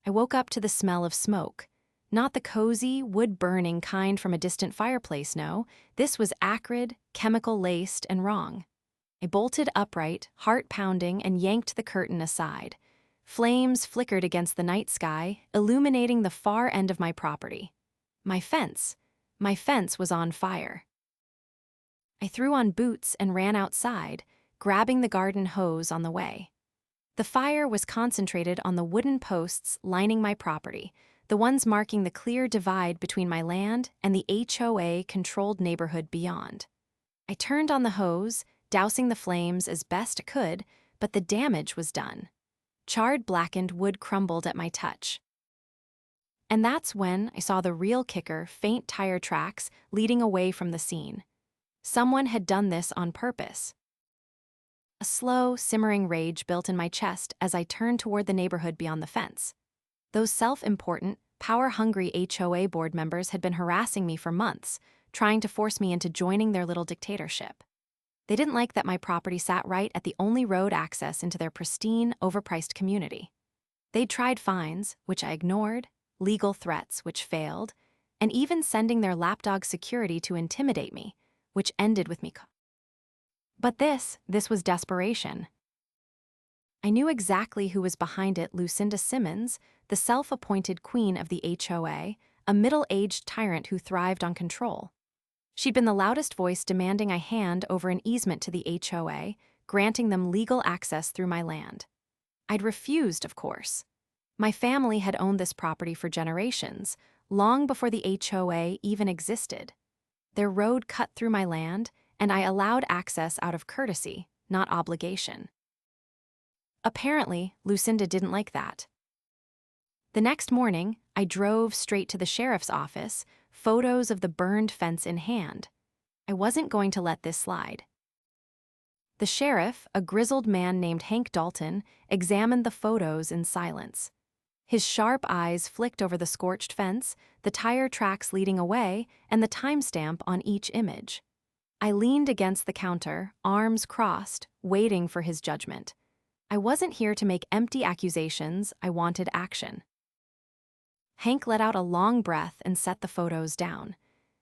I woke up to the smell of smoke. Not the cozy, wood-burning kind from a distant fireplace, no. This was acrid, chemical-laced, and wrong. I bolted upright, heart pounding, and yanked the curtain aside. Flames flickered against the night sky, illuminating the far end of my property. My fence. My fence was on fire. I threw on boots and ran outside, grabbing the garden hose on the way. The fire was concentrated on the wooden posts lining my property, the ones marking the clear divide between my land and the HOA-controlled neighborhood beyond. I turned on the hose, dousing the flames as best I could, but the damage was done. Charred, blackened wood crumbled at my touch. And that's when I saw the real kicker: faint tire tracks leading away from the scene. Someone had done this on purpose. A slow, simmering rage built in my chest as I turned toward the neighborhood beyond the fence. Those self-important, power-hungry HOA board members had been harassing me for months, trying to force me into joining their little dictatorship. They didn't like that my property sat right at the only road access into their pristine, overpriced community. They'd tried fines, which I ignored, legal threats, which failed, and even sending their lapdog security to intimidate me, which ended with me. But this was desperation. I knew exactly who was behind it: Lucinda Simmons, the self-appointed queen of the HOA, a middle-aged tyrant who thrived on control. She'd been the loudest voice demanding I hand over an easement to the HOA, granting them legal access through my land. I'd refused, of course. My family had owned this property for generations, long before the HOA even existed. Their road cut through my land, and I allowed access out of courtesy, not obligation. Apparently, Lucinda didn't like that. The next morning, I drove straight to the sheriff's office, photos of the burned fence in hand. I wasn't going to let this slide. The sheriff, a grizzled man named Hank Dalton, examined the photos in silence. His sharp eyes flicked over the scorched fence, the tire tracks leading away, and the timestamp on each image. I leaned against the counter, arms crossed, waiting for his judgment. I wasn't here to make empty accusations. I wanted action. Hank let out a long breath and set the photos down.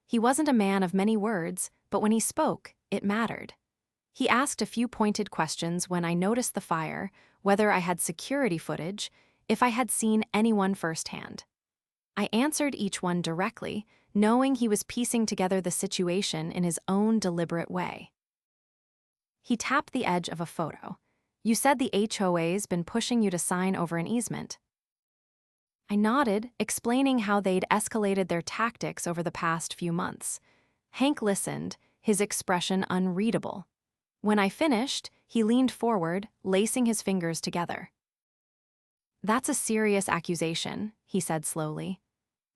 He wasn't a man of many words, but when he spoke, it mattered. He asked a few pointed questions when I noticed the fire, whether I had security footage, if I had seen anyone firsthand. I answered each one directly, knowing he was piecing together the situation in his own deliberate way. He tapped the edge of a photo. "You said the HOA's been pushing you to sign over an easement." I nodded, explaining how they'd escalated their tactics over the past few months. Hank listened, his expression unreadable. When I finished, he leaned forward, lacing his fingers together. "That's a serious accusation," he said slowly.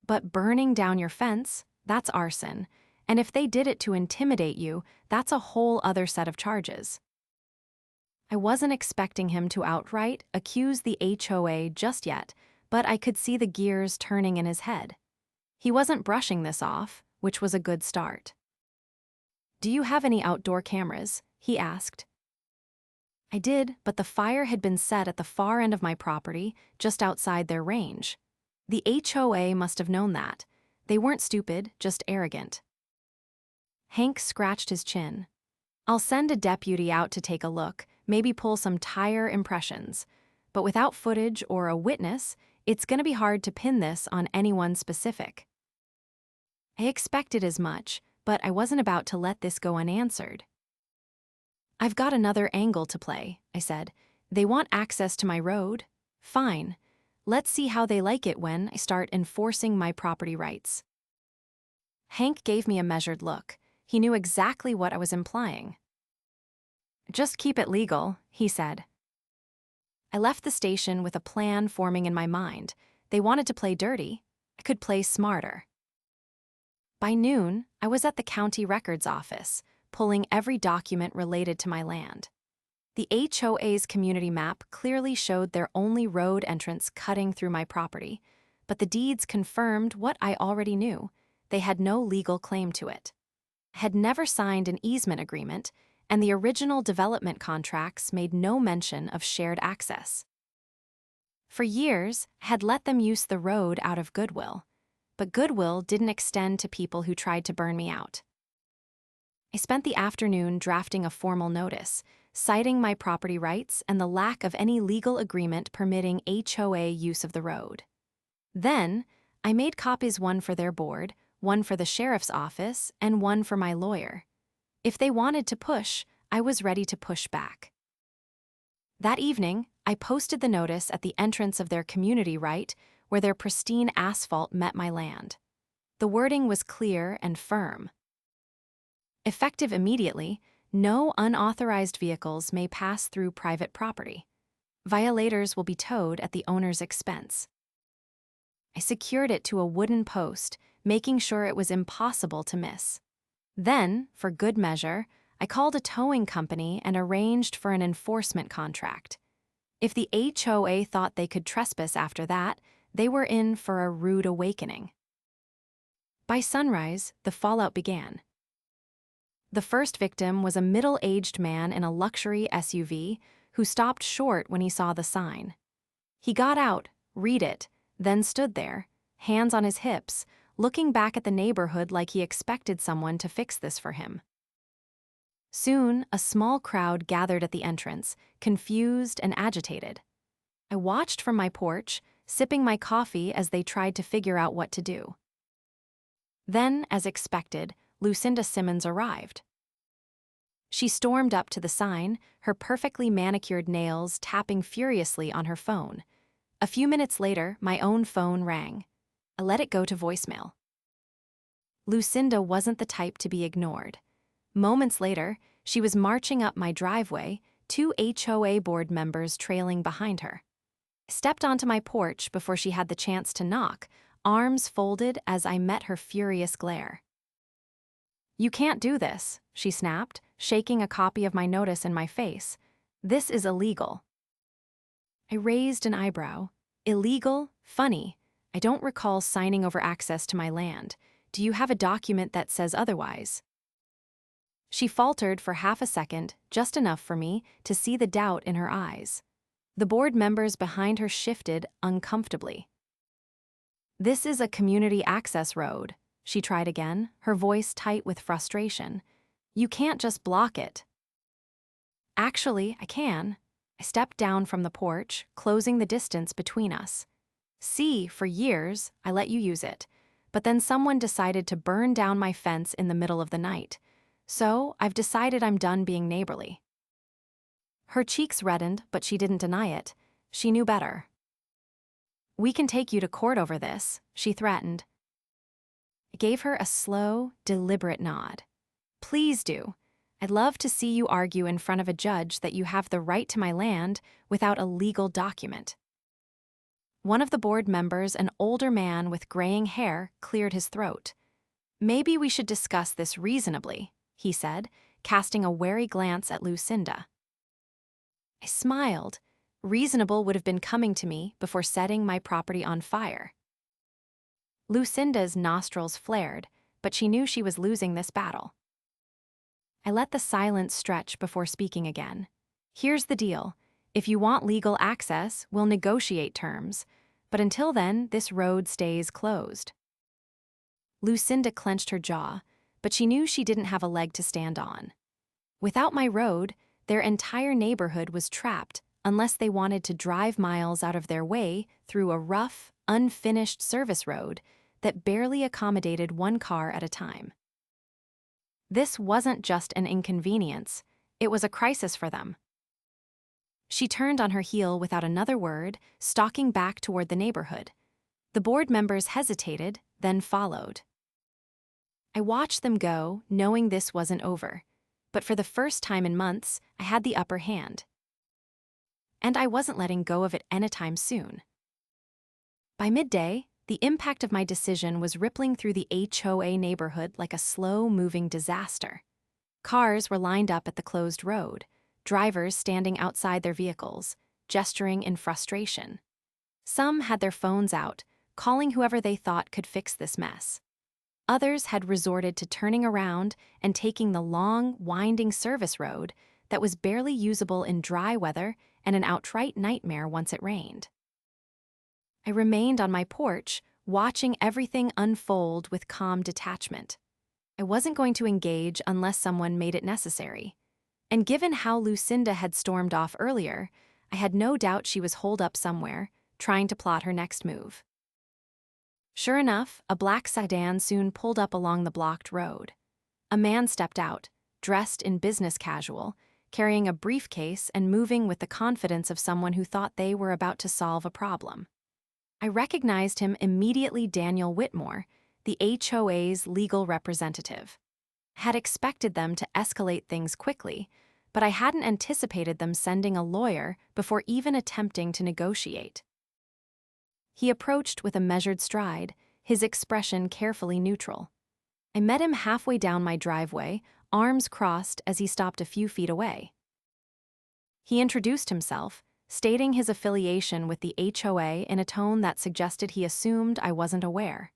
"But burning down your fence, that's arson. And if they did it to intimidate you, that's a whole other set of charges." I wasn't expecting him to outright accuse the HOA just yet, but I could see the gears turning in his head. He wasn't brushing this off, which was a good start. "Do you have any outdoor cameras?" he asked. I did, but the fire had been set at the far end of my property, just outside their range. The HOA must have known that. They weren't stupid, just arrogant. Hank scratched his chin. "I'll send a deputy out to take a look, maybe pull some tire impressions. But without footage or a witness, it's going to be hard to pin this on anyone specific." I expected as much, but I wasn't about to let this go unanswered. "I've got another angle to play," I said. "They want access to my road? Fine. Let's see how they like it when I start enforcing my property rights." Hank gave me a measured look. He knew exactly what I was implying. "Just keep it legal," he said. I left the station with a plan forming in my mind. They wanted to play dirty. I could play smarter. By noon, I was at the county records office, pulling every document related to my land. The HOA's community map clearly showed their only road entrance cutting through my property, but the deeds confirmed what I already knew. They had no legal claim to it. I had never signed an easement agreement, and the original development contracts made no mention of shared access. For years, I had let them use the road out of goodwill, but goodwill didn't extend to people who tried to burn me out. I spent the afternoon drafting a formal notice, citing my property rights and the lack of any legal agreement permitting HOA use of the road. Then, I made copies, one for their board, one for the sheriff's office, and one for my lawyer. If they wanted to push, I was ready to push back. That evening, I posted the notice at the entrance of their community right, where their pristine asphalt met my land. The wording was clear and firm. Effective immediately, no unauthorized vehicles may pass through private property. Violators will be towed at the owner's expense. I secured it to a wooden post, making sure it was impossible to miss. Then, for good measure, I called a towing company and arranged for an enforcement contract. If the HOA thought they could trespass after that, they were in for a rude awakening. By sunrise, the fallout began. The first victim was a middle-aged man in a luxury SUV who stopped short when he saw the sign. He got out, read it, then stood there, hands on his hips, looking back at the neighborhood like he expected someone to fix this for him. Soon, a small crowd gathered at the entrance, confused and agitated. I watched from my porch, sipping my coffee as they tried to figure out what to do. Then, as expected, Lucinda Simmons arrived. She stormed up to the sign, her perfectly manicured nails tapping furiously on her phone. A few minutes later, my own phone rang. I let it go to voicemail. Lucinda wasn't the type to be ignored. Moments later, she was marching up my driveway, 2 HOA board members trailing behind her. I stepped onto my porch before she had the chance to knock, arms folded as I met her furious glare. "You can't do this," she snapped, shaking a copy of my notice in my face. "This is illegal." I raised an eyebrow. "Illegal? Funny. I don't recall signing over access to my land. Do you have a document that says otherwise?" She faltered for half a second, just enough for me to see the doubt in her eyes. The board members behind her shifted uncomfortably. "This is a community access road," she tried again, her voice tight with frustration. "You can't just block it." "Actually, I can." I stepped down from the porch, closing the distance between us. "See, for years, I let you use it, but then someone decided to burn down my fence in the middle of the night. So, I've decided I'm done being neighborly." Her cheeks reddened, but she didn't deny it. She knew better. "We can take you to court over this," she threatened. I gave her a slow, deliberate nod. "Please do. I'd love to see you argue in front of a judge that you have the right to my land without a legal document." One of the board members, an older man with graying hair, cleared his throat. "Maybe we should discuss this reasonably," he said, casting a wary glance at Lucinda. I smiled. Reasonable would have been coming to me before setting my property on fire. Lucinda's nostrils flared, but she knew she was losing this battle. I let the silence stretch before speaking again. "Here's the deal. If you want legal access, we'll negotiate terms. But until then, this road stays closed." Lucinda clenched her jaw, but she knew she didn't have a leg to stand on. Without my road, their entire neighborhood was trapped unless they wanted to drive miles out of their way through a rough, unfinished service road that barely accommodated one car at a time. This wasn't just an inconvenience, it was a crisis for them. She turned on her heel without another word, stalking back toward the neighborhood. The board members hesitated, then followed. I watched them go, knowing this wasn't over. But for the first time in months, I had the upper hand. And I wasn't letting go of it anytime soon. By midday, the impact of my decision was rippling through the HOA neighborhood like a slow-moving disaster. Cars were lined up at the closed road, drivers standing outside their vehicles, gesturing in frustration. Some had their phones out, calling whoever they thought could fix this mess. Others had resorted to turning around and taking the long, winding service road that was barely usable in dry weather and an outright nightmare once it rained. I remained on my porch, watching everything unfold with calm detachment. I wasn't going to engage unless someone made it necessary. And given how Lucinda had stormed off earlier, I had no doubt she was holed up somewhere, trying to plot her next move. Sure enough, a black sedan soon pulled up along the blocked road. A man stepped out, dressed in business casual, carrying a briefcase and moving with the confidence of someone who thought they were about to solve a problem. I recognized him immediately. Daniel Whitmore, the HOA's legal representative. Had expected them to escalate things quickly, but I hadn't anticipated them sending a lawyer before even attempting to negotiate. He approached with a measured stride, his expression carefully neutral. I met him halfway down my driveway, arms crossed as he stopped a few feet away. He introduced himself, stating his affiliation with the HOA in a tone that suggested he assumed I wasn't aware.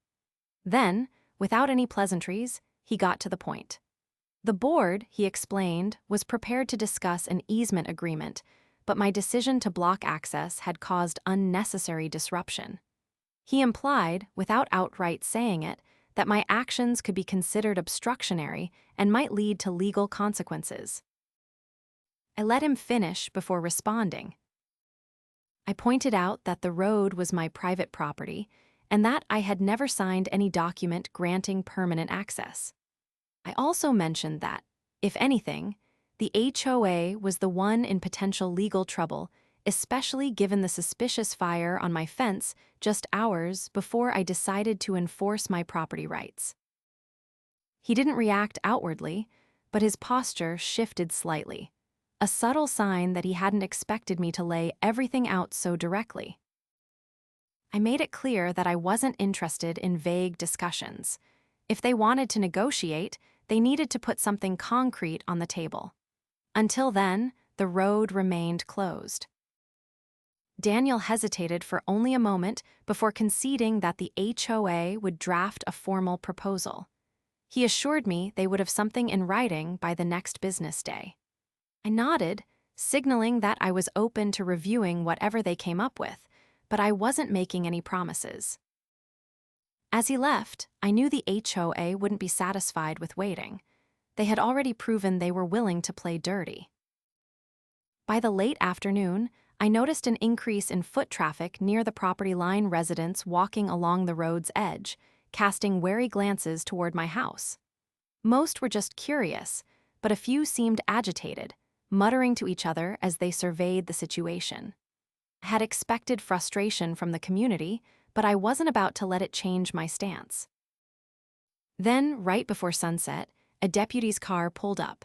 Then, without any pleasantries, he got to the point. The board, he explained, was prepared to discuss an easement agreement, but my decision to block access had caused unnecessary disruption. He implied, without outright saying it, that my actions could be considered obstructionary and might lead to legal consequences. I let him finish before responding. I pointed out that the road was my private property and that I had never signed any document granting permanent access. I also mentioned that, if anything, the HOA was the one in potential legal trouble, especially given the suspicious fire on my fence just hours before I decided to enforce my property rights. He didn't react outwardly, but his posture shifted slightly, a subtle sign that he hadn't expected me to lay everything out so directly. I made it clear that I wasn't interested in vague discussions. If they wanted to negotiate, they needed to put something concrete on the table. Until then, the road remained closed. Daniel hesitated for only a moment before conceding that the HOA would draft a formal proposal. He assured me they would have something in writing by the next business day. I nodded, signaling that I was open to reviewing whatever they came up with, but I wasn't making any promises. As he left, I knew the HOA wouldn't be satisfied with waiting. They had already proven they were willing to play dirty. By the late afternoon, I noticed an increase in foot traffic near the property line, residents walking along the road's edge, casting wary glances toward my house. Most were just curious, but a few seemed agitated, muttering to each other as they surveyed the situation. I had expected frustration from the community, but I wasn't about to let it change my stance. Then, right before sunset, a deputy's car pulled up.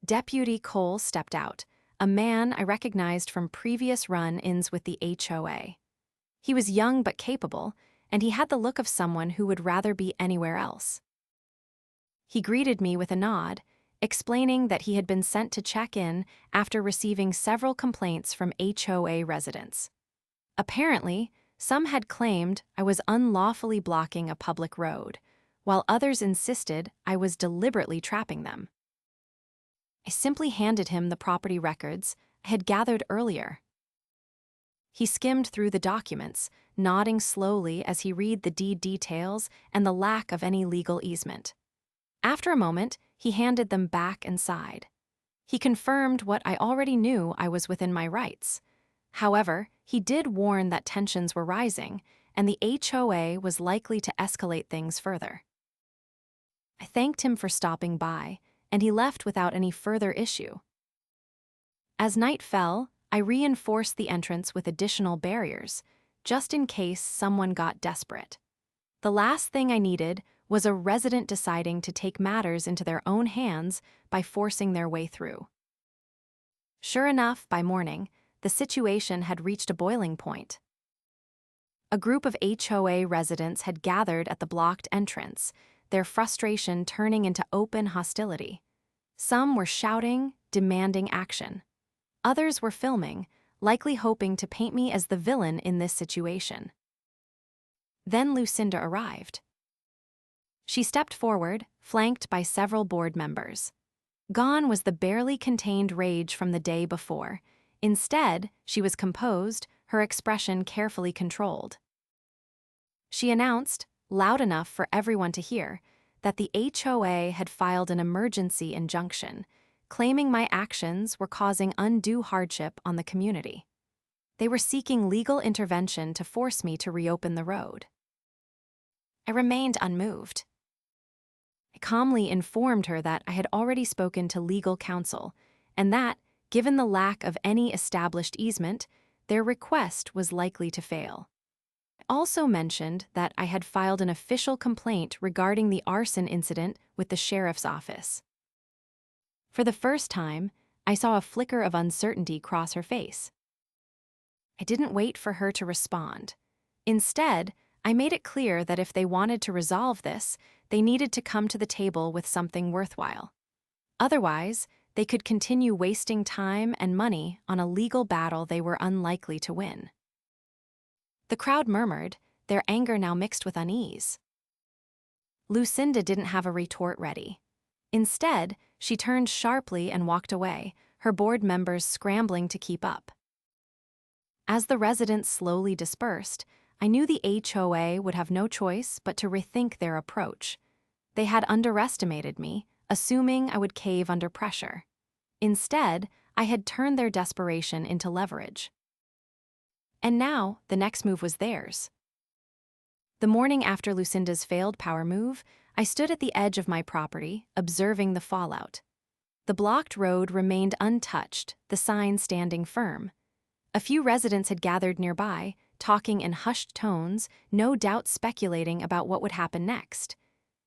Deputy Cole stepped out, a man I recognized from previous run-ins with the HOA. He was young but capable, and he had the look of someone who would rather be anywhere else. He greeted me with a nod, explaining that he had been sent to check in after receiving several complaints from HOA residents. Apparently, some had claimed I was unlawfully blocking a public road, while others insisted I was deliberately trapping them. I simply handed him the property records I had gathered earlier. He skimmed through the documents, nodding slowly as he read the deed details and the lack of any legal easement. After a moment, he handed them back and sighed. He confirmed what I already knew: I was within my rights. However, he did warn that tensions were rising, and the HOA was likely to escalate things further. I thanked him for stopping by, and he left without any further issue. As night fell, I reinforced the entrance with additional barriers, just in case someone got desperate. The last thing I needed was a resident deciding to take matters into their own hands by forcing their way through. Sure enough, by morning, the situation had reached a boiling point. A group of HOA residents had gathered at the blocked entrance, their frustration turning into open hostility. Some were shouting, demanding action. Others were filming, likely hoping to paint me as the villain in this situation. Then Lucinda arrived. She stepped forward, flanked by several board members. Gone was the barely contained rage from the day before. Instead, she was composed, her expression carefully controlled. She announced, loud enough for everyone to hear, that the HOA had filed an emergency injunction, claiming my actions were causing undue hardship on the community. They were seeking legal intervention to force me to reopen the road. I remained unmoved. I calmly informed her that I had already spoken to legal counsel, and that, given the lack of any established easement, their request was likely to fail. I also mentioned that I had filed an official complaint regarding the arson incident with the sheriff's office. For the first time, I saw a flicker of uncertainty cross her face. I didn't wait for her to respond. Instead, I made it clear that if they wanted to resolve this, they needed to come to the table with something worthwhile. Otherwise, they could continue wasting time and money on a legal battle they were unlikely to win. The crowd murmured, their anger now mixed with unease. Lucinda didn't have a retort ready. Instead, she turned sharply and walked away, her board members scrambling to keep up. As the residents slowly dispersed, I knew the HOA would have no choice but to rethink their approach. They had underestimated me, assuming I would cave under pressure. Instead, I had turned their desperation into leverage. And now, the next move was theirs. The morning after Lucinda's failed power move, I stood at the edge of my property, observing the fallout. The blocked road remained untouched, the sign standing firm. A few residents had gathered nearby, talking in hushed tones, no doubt speculating about what would happen next.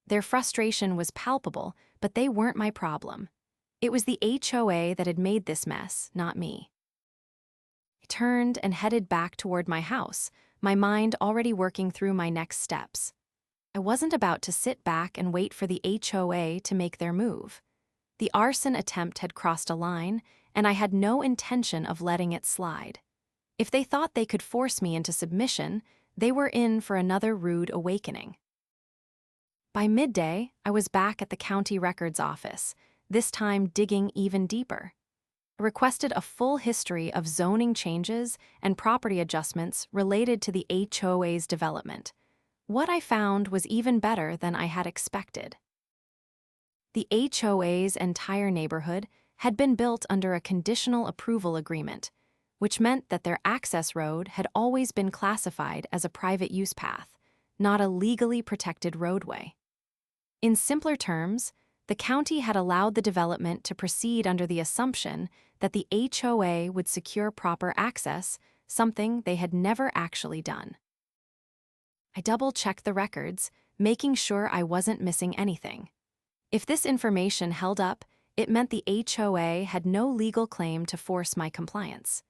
Their frustration was palpable, but they weren't my problem. It was the HOA that had made this mess, not me. I turned and headed back toward my house, my mind already working through my next steps. I wasn't about to sit back and wait for the HOA to make their move. The arson attempt had crossed a line, and I had no intention of letting it slide. If they thought they could force me into submission, they were in for another rude awakening. By midday, I was back at the county records office, this time digging even deeper. I requested a full history of zoning changes and property adjustments related to the HOA's development. What I found was even better than I had expected. The HOA's entire neighborhood had been built under a conditional approval agreement, which meant that their access road had always been classified as a private use path, not a legally protected roadway. In simpler terms, the county had allowed the development to proceed under the assumption that the HOA would secure proper access, something they had never actually done. I double-checked the records, making sure I wasn't missing anything. If this information held up, it meant the HOA had no legal claim to force my compliance.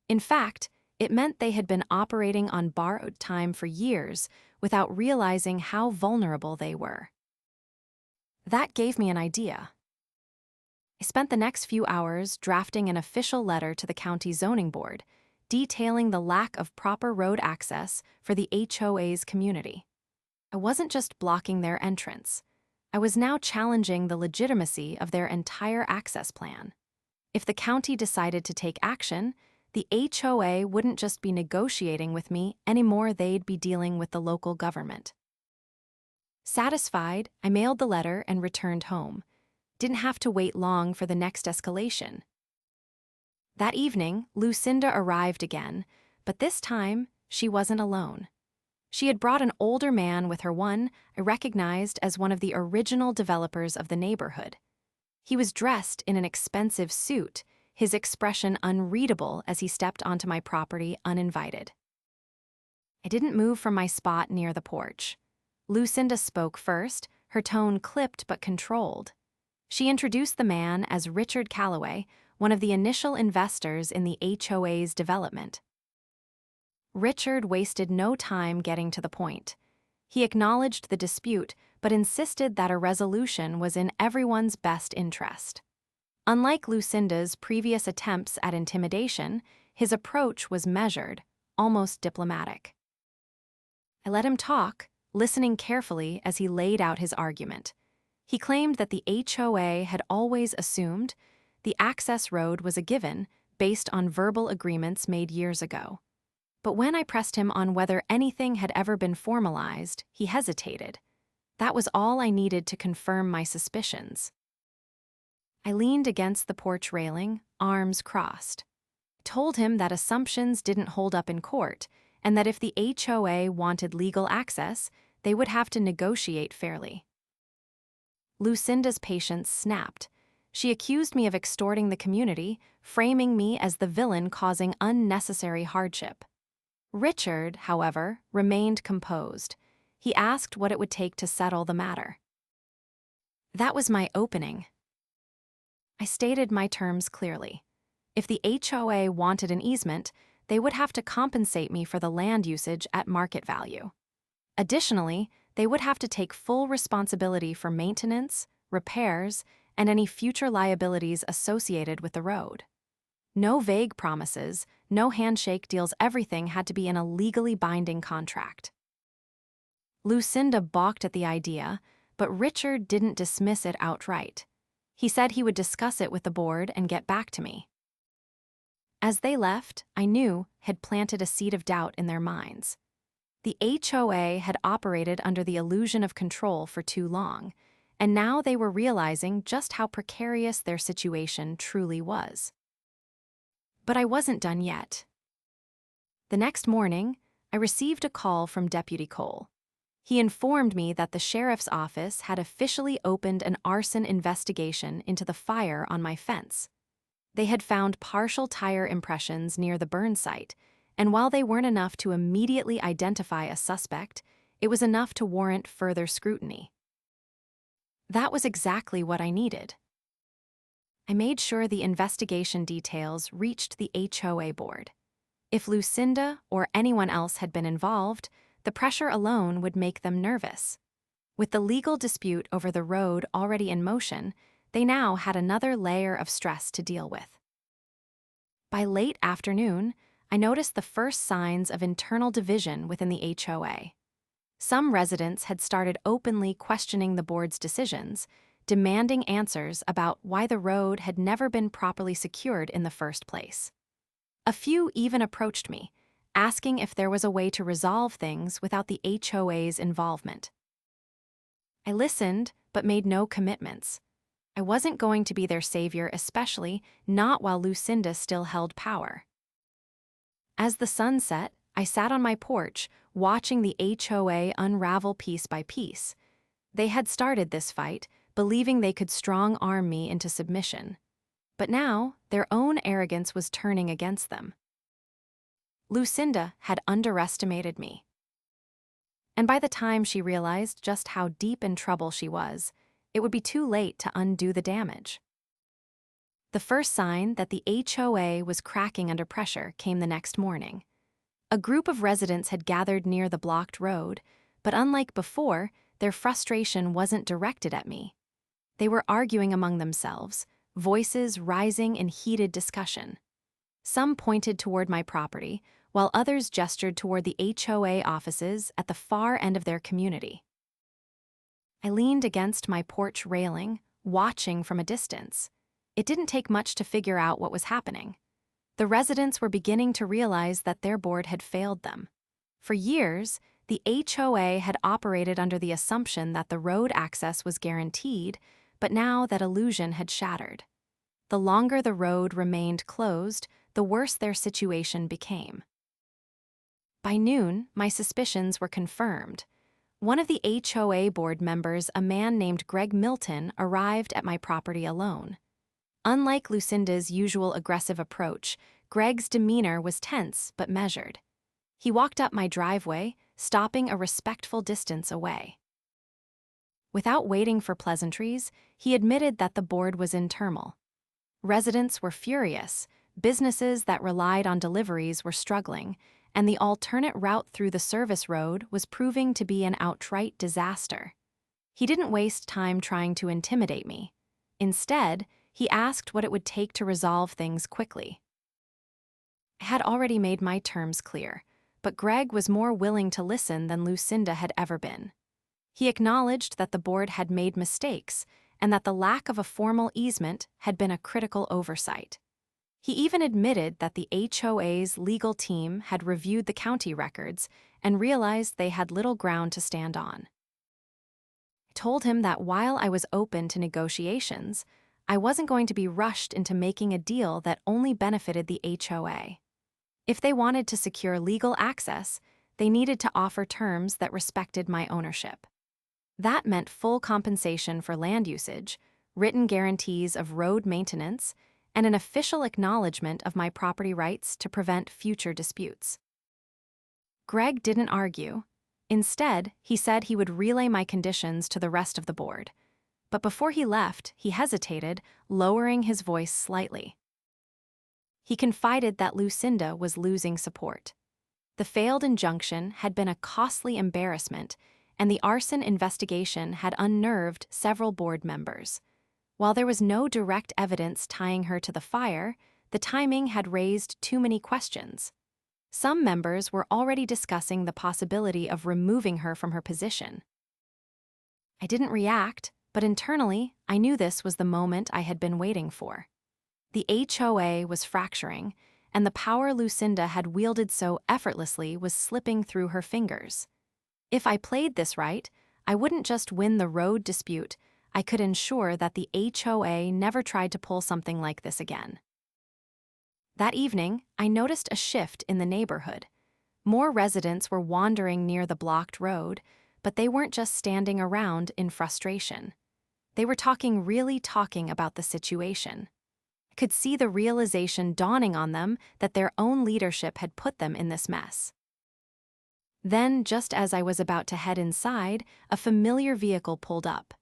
In fact, it meant they had been operating on borrowed time for years without realizing how vulnerable they were. That gave me an idea. I spent the next few hours drafting an official letter to the county zoning board, detailing the lack of proper road access for the HOA's community. I wasn't just blocking their entrance. I was now challenging the legitimacy of their entire access plan. If the county decided to take action, the HOA wouldn't just be negotiating with me anymore, they'd be dealing with the local government. Satisfied, I mailed the letter and returned home. Didn't have to wait long for the next escalation. That evening, Lucinda arrived again, but this time, she wasn't alone. She had brought an older man with her, one I recognized as one of the original developers of the neighborhood. He was dressed in an expensive suit, his expression unreadable as he stepped onto my property uninvited. I didn't move from my spot near the porch. Lucinda spoke first, her tone clipped but controlled. She introduced the man as Richard Calloway, one of the initial investors in the HOA's development. Richard wasted no time getting to the point. He acknowledged the dispute, but insisted that a resolution was in everyone's best interest. Unlike Lucinda's previous attempts at intimidation, his approach was measured, almost diplomatic. I let him talk, listening carefully as he laid out his argument. He claimed that the HOA had always assumed the access road was a given based on verbal agreements made years ago. But when I pressed him on whether anything had ever been formalized, he hesitated. That was all I needed to confirm my suspicions. I leaned against the porch railing, arms crossed. I told him that assumptions didn't hold up in court, and that if the HOA wanted legal access, they would have to negotiate fairly. Lucinda's patience snapped. She accused me of extorting the community, framing me as the villain causing unnecessary hardship. Richard, however, remained composed. He asked what it would take to settle the matter. That was my opening. I stated my terms clearly. If the HOA wanted an easement, they would have to compensate me for the land usage at market value. Additionally, they would have to take full responsibility for maintenance, repairs, and any future liabilities associated with the road. No vague promises, no handshake deals, everything had to be in a legally binding contract. Lucinda balked at the idea, but Richard didn't dismiss it outright. He said he would discuss it with the board and get back to me. As they left, I knew had planted a seed of doubt in their minds. The HOA had operated under the illusion of control for too long, and now they were realizing just how precarious their situation truly was. But I wasn't done yet. The next morning, I received a call from Deputy Cole. He informed me that the sheriff's office had officially opened an arson investigation into the fire on my fence. They had found partial tire impressions near the burn site, and while they weren't enough to immediately identify a suspect, it was enough to warrant further scrutiny. That was exactly what I needed. I made sure the investigation details reached the HOA board. If Lucinda or anyone else had been involved, the pressure alone would make them nervous. With the legal dispute over the road already in motion, they now had another layer of stress to deal with. By late afternoon, I noticed the first signs of internal division within the HOA. Some residents had started openly questioning the board's decisions, demanding answers about why the road had never been properly secured in the first place. A few even approached me, asking if there was a way to resolve things without the HOA's involvement. I listened, but made no commitments. I wasn't going to be their savior, especially not while Lucinda still held power. As the sun set, I sat on my porch, watching the HOA unravel piece by piece. They had started this fight, believing they could strong-arm me into submission. But now, their own arrogance was turning against them. Lucinda had underestimated me. And by the time she realized just how deep in trouble she was, it would be too late to undo the damage. The first sign that the HOA was cracking under pressure came the next morning. A group of residents had gathered near the blocked road, but unlike before, their frustration wasn't directed at me. They were arguing among themselves, voices rising in heated discussion. Some pointed toward my property, while others gestured toward the HOA offices at the far end of their community. I leaned against my porch railing, watching from a distance. It didn't take much to figure out what was happening. The residents were beginning to realize that their board had failed them. For years, the HOA had operated under the assumption that the road access was guaranteed, but now that illusion had shattered. The longer the road remained closed, the worse their situation became. By noon, my suspicions were confirmed. One of the HOA board members, a man named Greg Milton, arrived at my property alone. Unlike Lucinda's usual aggressive approach, Greg's demeanor was tense but measured. He walked up my driveway, stopping a respectful distance away. Without waiting for pleasantries, he admitted that the board was in turmoil. Residents were furious, businesses that relied on deliveries were struggling, and the alternate route through the service road was proving to be an outright disaster. He didn't waste time trying to intimidate me. Instead, he asked what it would take to resolve things quickly. I had already made my terms clear, but Greg was more willing to listen than Lucinda had ever been. He acknowledged that the board had made mistakes and that the lack of a formal easement had been a critical oversight. He even admitted that the HOA's legal team had reviewed the county records and realized they had little ground to stand on. I told him that while I was open to negotiations, I wasn't going to be rushed into making a deal that only benefited the HOA. If they wanted to secure legal access, they needed to offer terms that respected my ownership. That meant full compensation for land usage, written guarantees of road maintenance, and an official acknowledgement of my property rights to prevent future disputes. Greg didn't argue. Instead, he said he would relay my conditions to the rest of the board. But before he left, he hesitated, lowering his voice slightly. He confided that Lucinda was losing support. The failed injunction had been a costly embarrassment, and the arson investigation had unnerved several board members. While there was no direct evidence tying her to the fire, the timing had raised too many questions. Some members were already discussing the possibility of removing her from her position. I didn't react, but internally, I knew this was the moment I had been waiting for. The HOA was fracturing, and the power Lucinda had wielded so effortlessly was slipping through her fingers. If I played this right, I wouldn't just win the road dispute, I could ensure that the HOA never tried to pull something like this again. That evening, I noticed a shift in the neighborhood. More residents were wandering near the blocked road, but they weren't just standing around in frustration. They were really talking about the situation. I could see the realization dawning on them that their own leadership had put them in this mess. Then, just as I was about to head inside, a familiar vehicle pulled up.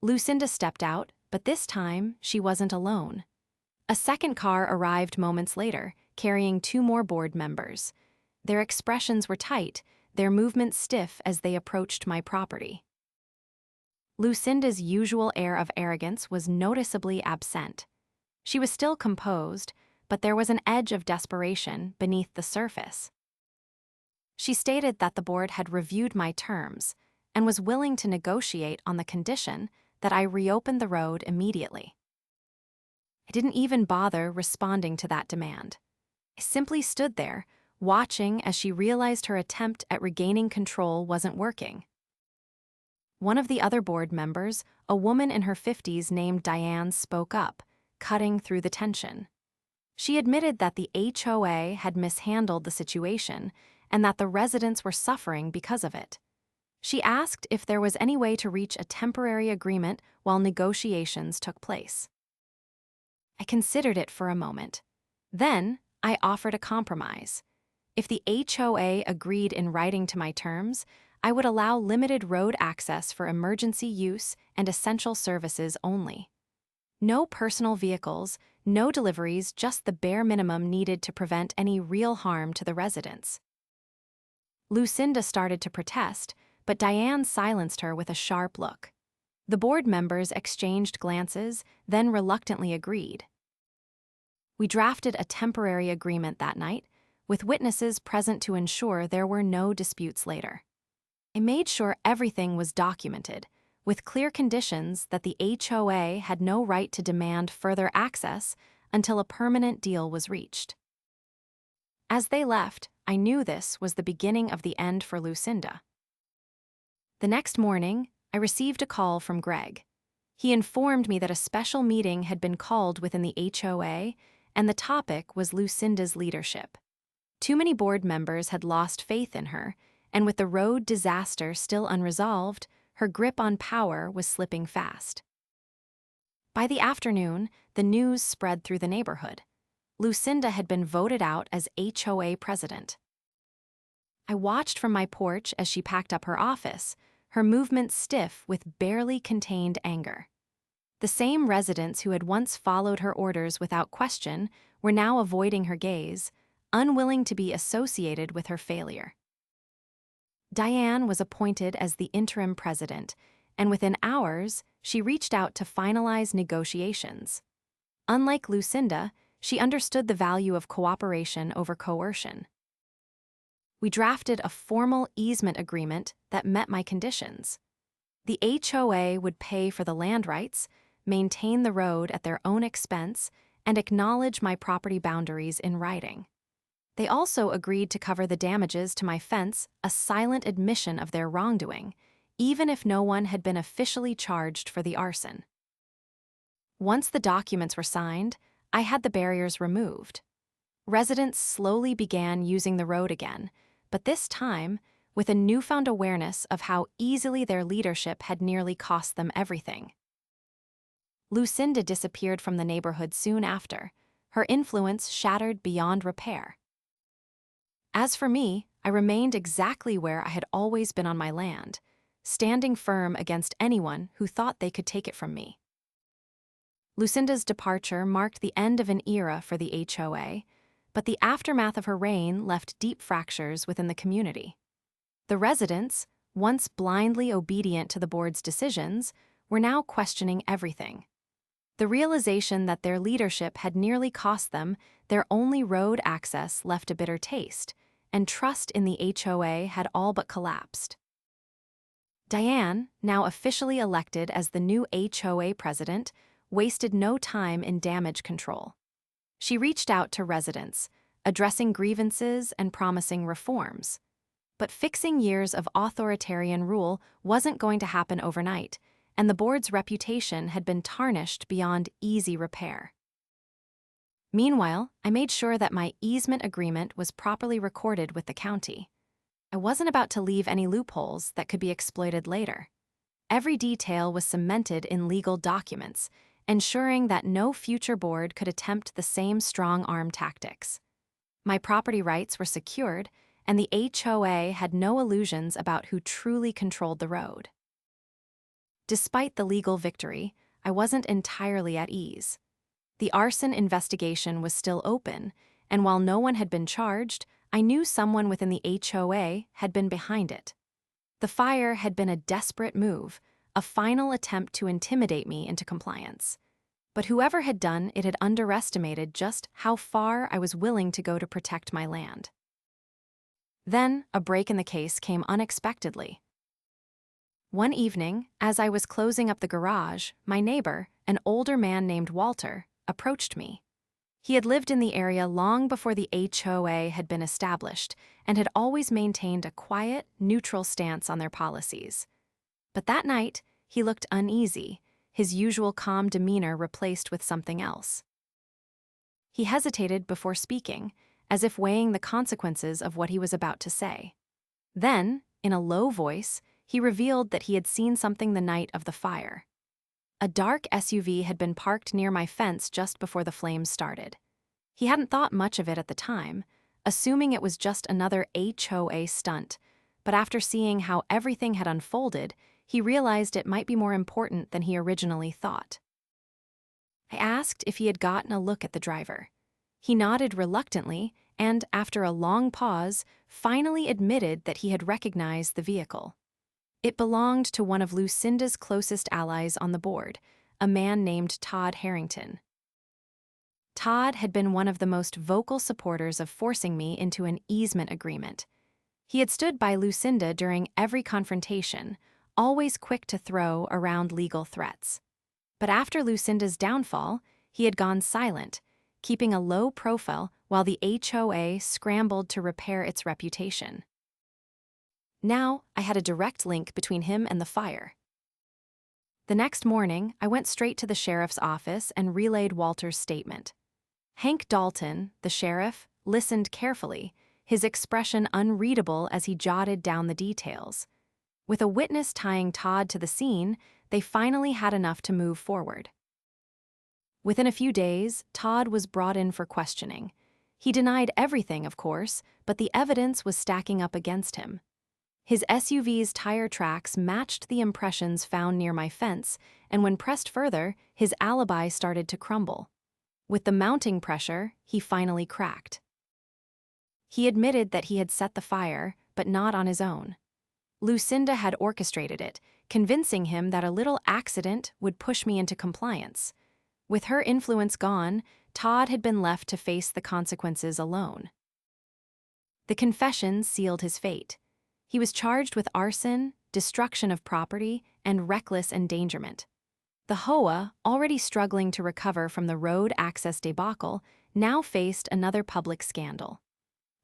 Lucinda stepped out, but this time, she wasn't alone. A second car arrived moments later, carrying 2 more board members. Their expressions were tight, their movements stiff as they approached my property. Lucinda's usual air of arrogance was noticeably absent. She was still composed, but there was an edge of desperation beneath the surface. She stated that the board had reviewed my terms and was willing to negotiate on the condition that I reopen the road immediately. I didn't even bother responding to that demand. I simply stood there, watching as she realized her attempt at regaining control wasn't working. One of the other board members, a woman in her 50s named Diane, spoke up, cutting through the tension. She admitted that the HOA had mishandled the situation and that the residents were suffering because of it. She asked if there was any way to reach a temporary agreement while negotiations took place. I considered it for a moment. Then, I offered a compromise. If the HOA agreed in writing to my terms, I would allow limited road access for emergency use and essential services only. No personal vehicles, no deliveries, just the bare minimum needed to prevent any real harm to the residents. Lucinda started to protest, but Diane silenced her with a sharp look. The board members exchanged glances, then reluctantly agreed. We drafted a temporary agreement that night, with witnesses present to ensure there were no disputes later. I made sure everything was documented, with clear conditions that the HOA had no right to demand further access until a permanent deal was reached. As they left, I knew this was the beginning of the end for Lucinda. The next morning, I received a call from Greg. He informed me that a special meeting had been called within the HOA, and the topic was Lucinda's leadership. Too many board members had lost faith in her, and with the road disaster still unresolved, her grip on power was slipping fast. By the afternoon, the news spread through the neighborhood. Lucinda had been voted out as HOA president. I watched from my porch as she packed up her office, her movements stiff with barely contained anger. The same residents who had once followed her orders without question were now avoiding her gaze, unwilling to be associated with her failure. Diane was appointed as the interim president, and within hours, she reached out to finalize negotiations. Unlike Lucinda, she understood the value of cooperation over coercion. We drafted a formal easement agreement that met my conditions. The HOA would pay for the land rights, maintain the road at their own expense, and acknowledge my property boundaries in writing. They also agreed to cover the damages to my fence, a silent admission of their wrongdoing, even if no one had been officially charged for the arson. Once the documents were signed, I had the barriers removed. Residents slowly began using the road again, but this time, with a newfound awareness of how easily their leadership had nearly cost them everything. Lucinda disappeared from the neighborhood soon after, her influence shattered beyond repair. As for me, I remained exactly where I had always been on my land, standing firm against anyone who thought they could take it from me. Lucinda's departure marked the end of an era for the HOA, but the aftermath of her reign left deep fractures within the community. The residents, once blindly obedient to the board's decisions, were now questioning everything. The realization that their leadership had nearly cost them their only road access left a bitter taste, and trust in the HOA had all but collapsed. Diane, now officially elected as the new HOA president, wasted no time in damage control. She reached out to residents, addressing grievances and promising reforms. But fixing years of authoritarian rule wasn't going to happen overnight, and the board's reputation had been tarnished beyond easy repair. Meanwhile, I made sure that my easement agreement was properly recorded with the county. I wasn't about to leave any loopholes that could be exploited later. Every detail was cemented in legal documents, ensuring that no future board could attempt the same strong-arm tactics. My property rights were secured, and the HOA had no illusions about who truly controlled the road. Despite the legal victory, I wasn't entirely at ease. The arson investigation was still open, and while no one had been charged, I knew someone within the HOA had been behind it. The fire had been a desperate move, a final attempt to intimidate me into compliance. But whoever had done it had underestimated just how far I was willing to go to protect my land. Then, a break in the case came unexpectedly. One evening, as I was closing up the garage, my neighbor, an older man named Walter, approached me. He had lived in the area long before the HOA had been established and had always maintained a quiet, neutral stance on their policies. But that night, he looked uneasy, his usual calm demeanor replaced with something else. He hesitated before speaking, as if weighing the consequences of what he was about to say. Then, in a low voice, he revealed that he had seen something the night of the fire. A dark SUV had been parked near my fence just before the flames started. He hadn't thought much of it at the time, assuming it was just another HOA stunt, but after seeing how everything had unfolded, he realized it might be more important than he originally thought. I asked if he had gotten a look at the driver. He nodded reluctantly and, after a long pause, finally admitted that he had recognized the vehicle. It belonged to one of Lucinda's closest allies on the board, a man named Todd Harrington. Todd had been one of the most vocal supporters of forcing me into an easement agreement. He had stood by Lucinda during every confrontation, always quick to throw around legal threats. But after Lucinda's downfall, he had gone silent, keeping a low profile while the HOA scrambled to repair its reputation. Now, I had a direct link between him and the fire. The next morning, I went straight to the sheriff's office and relayed Walter's statement. Hank Dalton, the sheriff, listened carefully, his expression unreadable as he jotted down the details. With a witness tying Todd to the scene, they finally had enough to move forward. Within a few days, Todd was brought in for questioning. He denied everything, of course, but the evidence was stacking up against him. His SUV's tire tracks matched the impressions found near my fence, and when pressed further, his alibi started to crumble. With the mounting pressure, he finally cracked. He admitted that he had set the fire, but not on his own. Lucinda had orchestrated it, convincing him that a little accident would push me into compliance. With her influence gone, Todd had been left to face the consequences alone. The confession sealed his fate. He was charged with arson, destruction of property, and reckless endangerment. The HOA, already struggling to recover from the road access debacle, now faced another public scandal.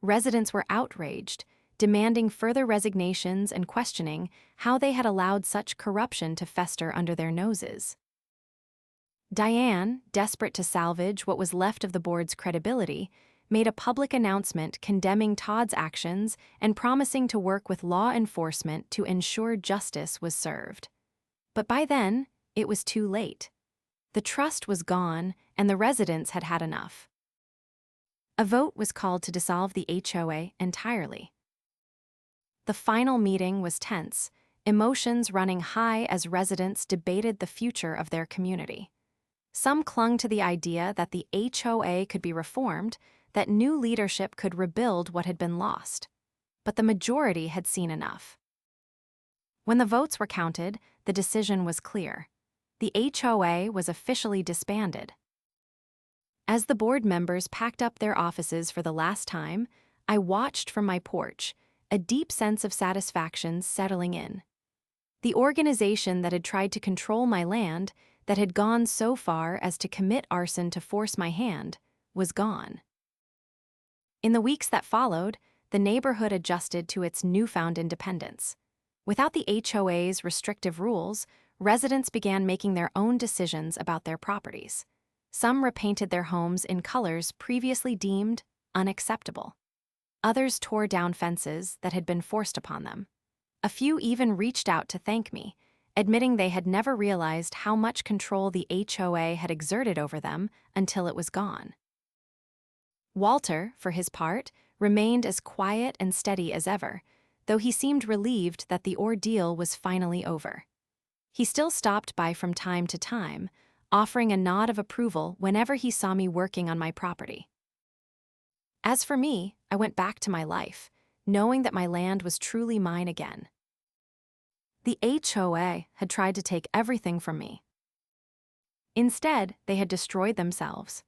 Residents were outraged, demanding further resignations and questioning how they had allowed such corruption to fester under their noses. Diane, desperate to salvage what was left of the board's credibility, made a public announcement condemning Todd's actions and promising to work with law enforcement to ensure justice was served. But by then, it was too late. The trust was gone, and the residents had had enough. A vote was called to dissolve the HOA entirely. The final meeting was tense, emotions running high as residents debated the future of their community. Some clung to the idea that the HOA could be reformed, that new leadership could rebuild what had been lost. But the majority had seen enough. When the votes were counted, the decision was clear. The HOA was officially disbanded. As the board members packed up their offices for the last time, I watched from my porch, a deep sense of satisfaction settling in. The organization that had tried to control my land, that had gone so far as to commit arson to force my hand, was gone. In the weeks that followed, the neighborhood adjusted to its newfound independence. Without the HOA's restrictive rules, residents began making their own decisions about their properties. Some repainted their homes in colors previously deemed unacceptable. Others tore down fences that had been forced upon them. A few even reached out to thank me, admitting they had never realized how much control the HOA had exerted over them until it was gone. Walter, for his part, remained as quiet and steady as ever, though he seemed relieved that the ordeal was finally over. He still stopped by from time to time, offering a nod of approval whenever he saw me working on my property. As for me, I went back to my life, knowing that my land was truly mine again. The HOA had tried to take everything from me. Instead, they had destroyed themselves.